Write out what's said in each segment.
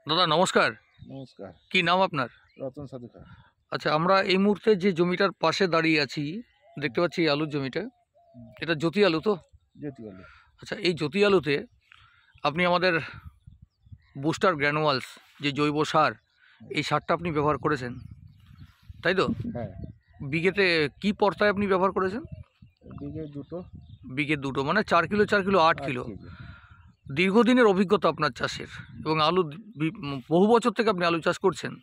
দাদা নমস্কার। নমস্কার। কি নাম আপনার? রতন সাধুকা। আচ্ছা, আমরা এই মুহূর্তে যে জমিটার পাশে দাঁড়িয়ে আছি, দেখতে পাচ্ছি এই আলুর জমিটা। এটা জ্যোতি আলু তো? জ্যোতি আলু। আচ্ছা, এই জ্যোতি আলুতে আপনি আমাদের বুস্টার গ্র্যানুয়ালস যে জৈব সার, এই সারটা আপনি ব্যবহার করেছেন, তাই তো? হ্যাঁ, বিঘেতে কি পর্তায় আপনি ব্যবহার করেছেন? বিঘে দুটো। বিঘে দুটো, মানে 4 কিলো 4 কিলো 8 8 কিলো। কেজি। দীর্ঘদিনের অভিজ্ঞতা আপনার চাষের, এবং আলু বহু বছর থেকে আপনি আলু চাষ করছেন।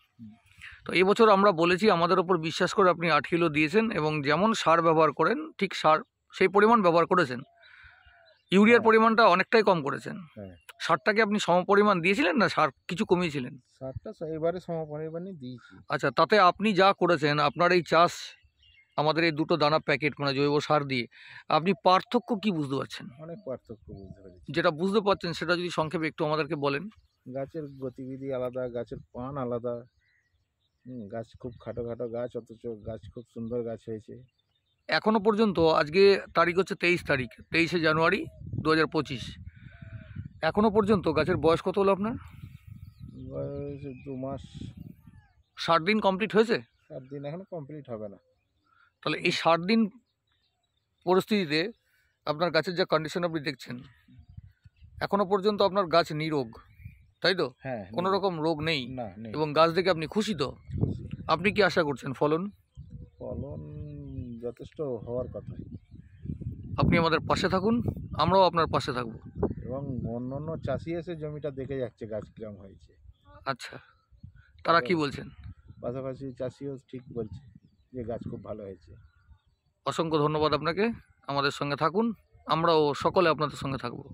তো এই বছর আমরা বলেছি আমাদের ওপর বিশ্বাস করে আপনি 8 কিলো দিয়েছেন, এবং যেমন সার ব্যবহার করেন ঠিক সার সেই পরিমাণ ব্যবহার করেছেন। ইউরিয়ার হ্যাঁ। পরিমাণটা অনেকটাই কম করেছেন। হ্যাঁ, সারটাকে আপনি সমপরিমাণ দিয়েছিলেন না সার কিছু কমিয়েছিলেন? সারটা এবারে সমপরিমাণই দিয়েছি। আচ্ছা, তাতে আপনি যা করেছেন আপনার এই চাষ, আমাদের এই দুটো দানা প্যাকেট মানে জৈব সার দিয়ে, আপনি পার্থক্য কি বুঝতে পারছেন? অনেক পার্থক্য বুঝতে পেরেছি। যেটা বুঝতে পারছেন সেটা যদি সংক্ষেপে একটু আমাদেরকে বলেন। গাছের গতিবিধি আলাদা, গাছের পান আলাদা। গাছ খুব খাটো খাটো গাছ, অথচ গাছ খুব সুন্দর গাছ হয়েছে। এখনো পর্যন্ত, আজকে তারিখ হচ্ছে 23 তারিখ, 23শে জানুয়ারি 2025। এখনো পর্যন্ত গাছের বয়স কত হলো আপনার? বয়স 2 মাস। 60 দিন কমপ্লিট হয়েছে? 7 দিন এখনো কমপ্লিট হবে না। তাহলে এই 60 দিন পরিস্থিতিতে আপনার গাছের যা কন্ডিশন আপনি দেখছেন, এখনো পর্যন্ত আপনার গাছ নিরোগ, তাই তো? হ্যাঁ, কোনো রকম রোগ নেই, না নেই। এবং গাছ দেখে আপনি খুশি তো? খুশি। আপনি কি আশা করছেন ফলন? ফলন যথেষ্ট হওয়ার কথা, আপনি আমাদের পাশে থাকুন, আমরাও আপনার পাশে থাকবো। এবং অন্য চাষি এসে জমিটা দেখে যাচ্ছে গাছ কিরম হয়েছে। আচ্ছা, তারা কি বলছেন? পাশাপাশি চাষিও ঠিক বলছে যে গাছ খুব ভালো হয়েছে। অসংখ্য ধন্যবাদ আপনাকে। আমাদের সঙ্গে থাকুন, আমরাও সকলে আপনাদের সঙ্গে থাকবো।